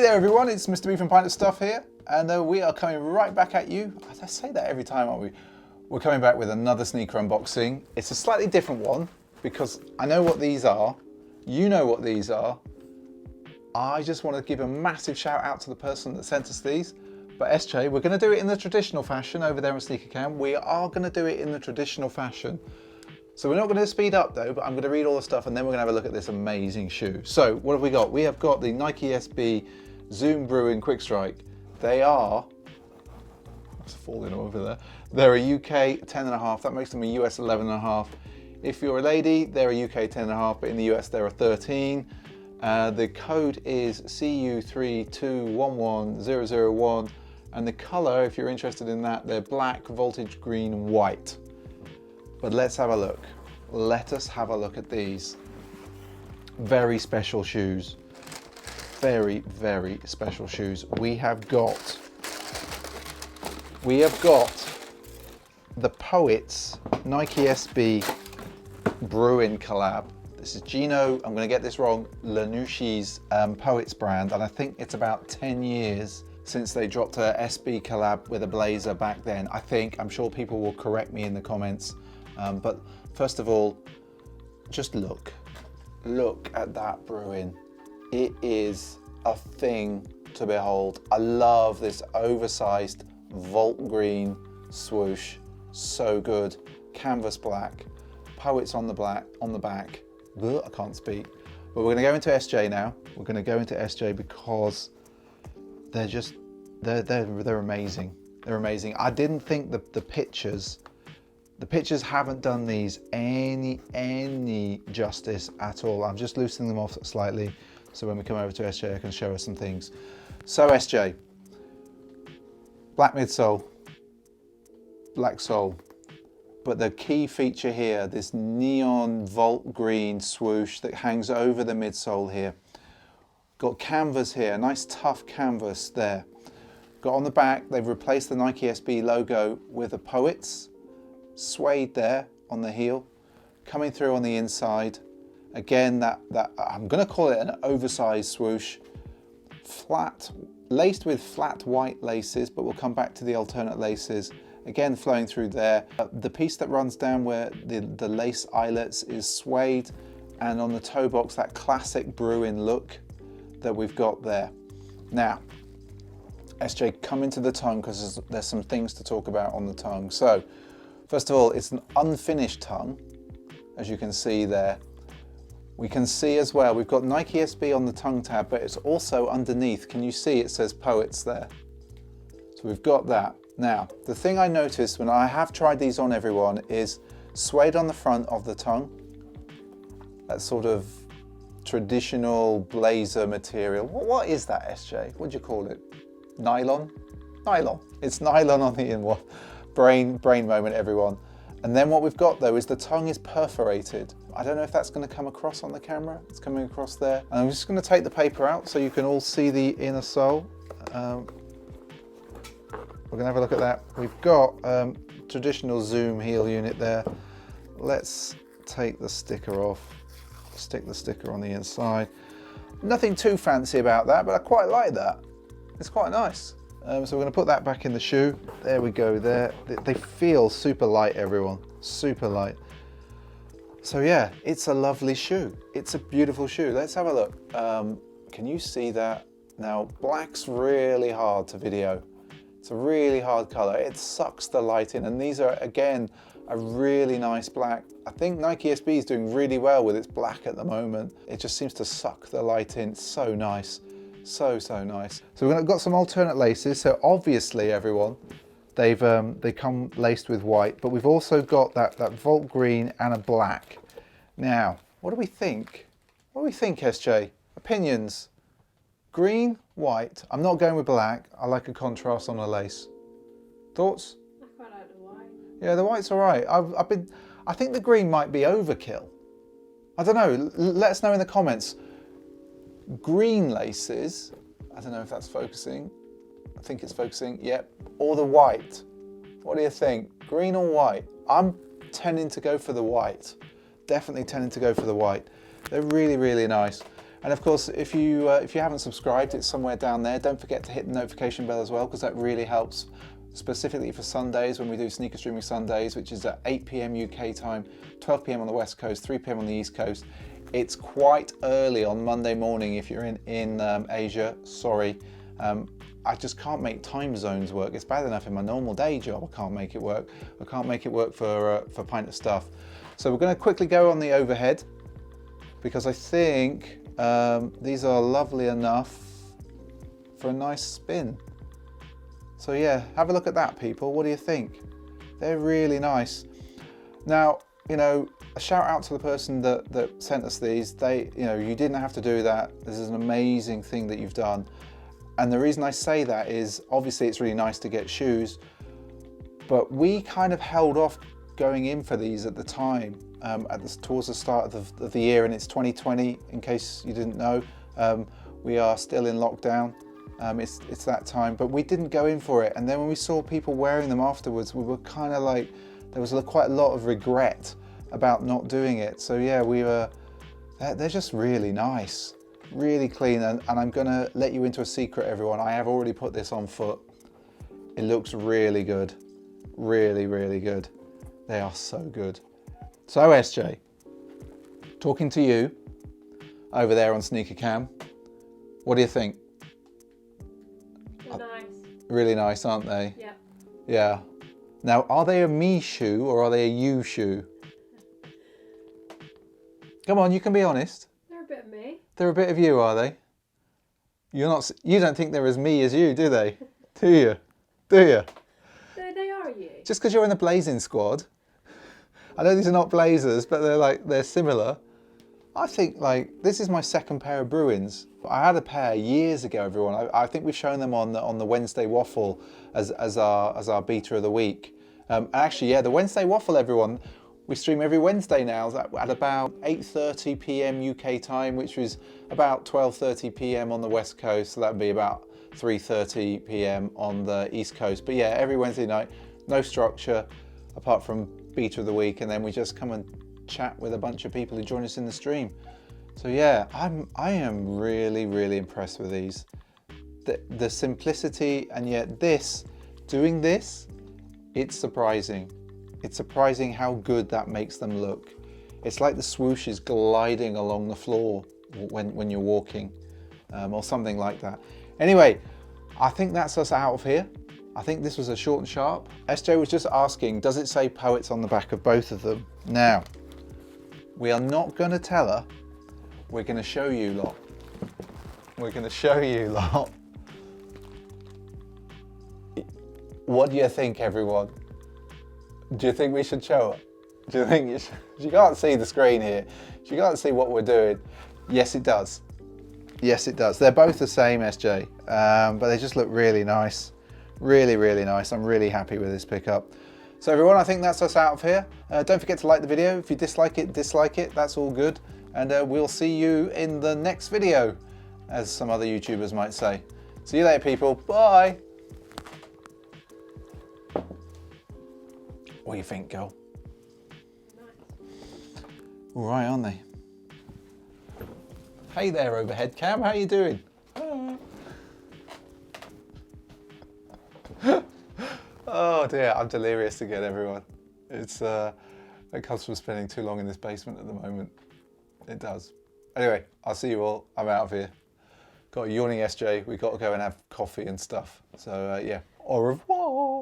there everyone, it's Mr. B from Pint of Stuff here, and we are coming right back at you. I say that every time, aren't we? We're coming back with another sneaker unboxing. It's a slightly different one because I know what these are, you know what these are. I just want to give a massive shout out to the person that sent us these. But SJ, we're going to do it in the traditional fashion over there on Sneaker Cam. We are going to do it in the traditional fashion. So we're not going to speed up though, but I'm going to read all the stuff and then we're going to have a look at this amazing shoe. So what have we got? We have got the Nike SB Bruin Quick Strike. They are, it's falling over there. They're a UK 10.5. That makes them a US 11.5. If you're a lady, they're a UK 10.5, but in the US they're a 13. The code is CU3211001, and the color, if you're interested in that, they're black, voltage green, white. But let's have a look. Let us have a look at these. Very special shoes. Very, very special shoes. We have got the Poets Nike SB Bruin collab. This is Gino, I'm going to get this wrong, Iannucci's Poets brand, and I think it's about 10 years since they dropped a SB collab with a blazer back then. I'm sure people will correct me in the comments, but first of all, just look at that Bruin. It is a thing to behold. I love this oversized Volt green swoosh, so good. Canvas black, Poets on the back. I can't speak. But we're going to go into SJ now. We're going to go into SJ because they're amazing. They're amazing. I didn't think the pictures haven't done these any justice at all. I'm just loosening them off slightly so when we come over to SJ I can show us some things. So SJ, black midsole, black sole. But the key feature here, this neon Volt green swoosh that hangs over the midsole here. Got canvas here, nice tough canvas there. Got on the back, they've replaced the Nike SB logo with a Poets. Suede there on the heel. Coming through on the inside. Again, that I'm gonna call it an oversized swoosh. Flat, laced with flat white laces, but we'll come back to the alternate laces. Again, flowing through there. The piece that runs down where the lace eyelets is suede, and on the toe box, that classic Bruin look that we've got there. Now, SJ, come into the tongue because there's some things to talk about on the tongue. So, first of all, it's an unfinished tongue, as you can see there. We can see as well, we've got Nike SB on the tongue tab, but it's also underneath. Can you see it says Poets there? So we've got that. Now, the thing I noticed when I have tried these on everyone is suede on the front of the tongue. That sort of traditional blazer material. What is that, SJ? What do you call it? Nylon? Nylon. It's nylon on the in. Brain moment, everyone. And then what we've got though is the tongue is perforated. I don't know if that's going to come across on the camera. It's coming across there. And I'm just going to take the paper out so you can all see the inner sole. We're going to have a look at that. We've got traditional Zoom heel unit there. Let's take the sticker off. Stick the sticker on the inside. Nothing too fancy about that, but I quite like that. It's quite nice. So we're going to put that back in the shoe. There we go there. They feel super light, everyone. Super light. So yeah, it's a lovely shoe. It's a beautiful shoe. Let's have a look. Can you see that? Now, black's really hard to video. It's a really hard color. It sucks the light in, and these are, again, a really nice black. I think Nike SB is doing really well with its black at the moment. It just seems to suck the light in. It's so nice. So nice. So we've got some alternate laces. So obviously, everyone, they come laced with white, but we've also got that Volt green and a black. Now, what do we think? What do we think, SJ? Opinions? Green, white. I'm not going with black. I like a contrast on the lace. Thoughts? I quite like the white. Yeah, the white's all right. I think the green might be overkill. I don't know. Let us know in the comments. Green laces. I don't know if that's focusing. I think it's focusing. Yep. Or the white. What do you think? Green or white? I'm tending to go for the white. Definitely tending to go for the white. They're really, really nice. And of course, if you haven't subscribed, it's somewhere down there. Don't forget to hit the notification bell as well, because that really helps, specifically for Sundays when we do Sneaker Streaming Sundays, which is at 8 p.m. UK time, 12 p.m. on the West Coast, 3 p.m. on the East Coast. It's quite early on Monday morning if you're in Asia. Sorry, I just can't make time zones work. It's bad enough in my normal day job. I can't make it work. I can't make it work for Pint of Stuff. So we're going to quickly go on the overhead, because I think these are lovely enough for a nice spin. So yeah, have a look at that, people. What do you think? They're really nice. Now, you know, a shout out to the person that sent us these. You didn't have to do that. This is an amazing thing that you've done. And the reason I say that is, obviously it's really nice to get shoes, but we kind of held off going in for these at the time, towards the start of the year, and it's 2020, in case you didn't know. We are still in lockdown. It's that time, but we didn't go in for it. And then when we saw people wearing them afterwards, we were kind of like, there was quite a lot of regret about not doing it. So yeah, they're just really nice, really clean. And I'm gonna let you into a secret, everyone. I have already put this on foot. It looks really good, really, really good. They are so good. So SJ, talking to you over there on Sneaker Cam, what do you think? They're nice. Really nice, aren't they? Yeah. Yeah. Now, are they a me shoe or are they a you shoe? Come on, you can be honest. They're a bit of me. They're a bit of you, are they? You don't think they're as me as you, do they? Do you? Do you? They are you. Just because you're in the Blazing squad. I know these are not Blazers, but they're similar. I think this is my second pair of Bruins. I had a pair years ago, everyone. I think we've shown them on the Wednesday Waffle as our beta of the week. Actually, yeah, the Wednesday Waffle, everyone. We stream every Wednesday now at about 8:30 p.m. UK time, which was about 12:30 p.m. on the West Coast. So that'd be about 3:30 p.m. on the East Coast. But yeah, every Wednesday night, no structure apart from beta of the week, and then we just come and chat with a bunch of people who join us in the stream. So yeah, I am really, really impressed with these. The simplicity, and yet doing this, it's surprising. It's surprising how good that makes them look. It's like the swoosh is gliding along the floor when you're walking, or something like that. Anyway, I think that's us out of here. I think this was a short and sharp. SJ was just asking, does it say Poets on the back of both of them? Now, we are not going to tell her. We're going to show you lot. We're going to show you lot. What do you think, everyone? Do you think we should show her? Do you think she can't see the screen here? She can't see what we're doing. Yes, it does. Yes, it does. They're both the same, SJ, but they just look really nice. Really, really nice. I'm really happy with this pickup. So everyone, I think that's us out of here. Don't forget to like the video. If you dislike it, dislike it. That's all good. And we'll see you in the next video, as some other YouTubers might say. See you later, people. Bye. What do you think, girl? Nice. All right, aren't they? Hey there, overhead cam. How you doing? Oh dear, I'm delirious again, everyone. It comes from spending too long in this basement at the moment. It does. Anyway, I'll see you all. I'm out of here. Got a yawning SJ. We've got to go and have coffee and stuff. So yeah, au revoir.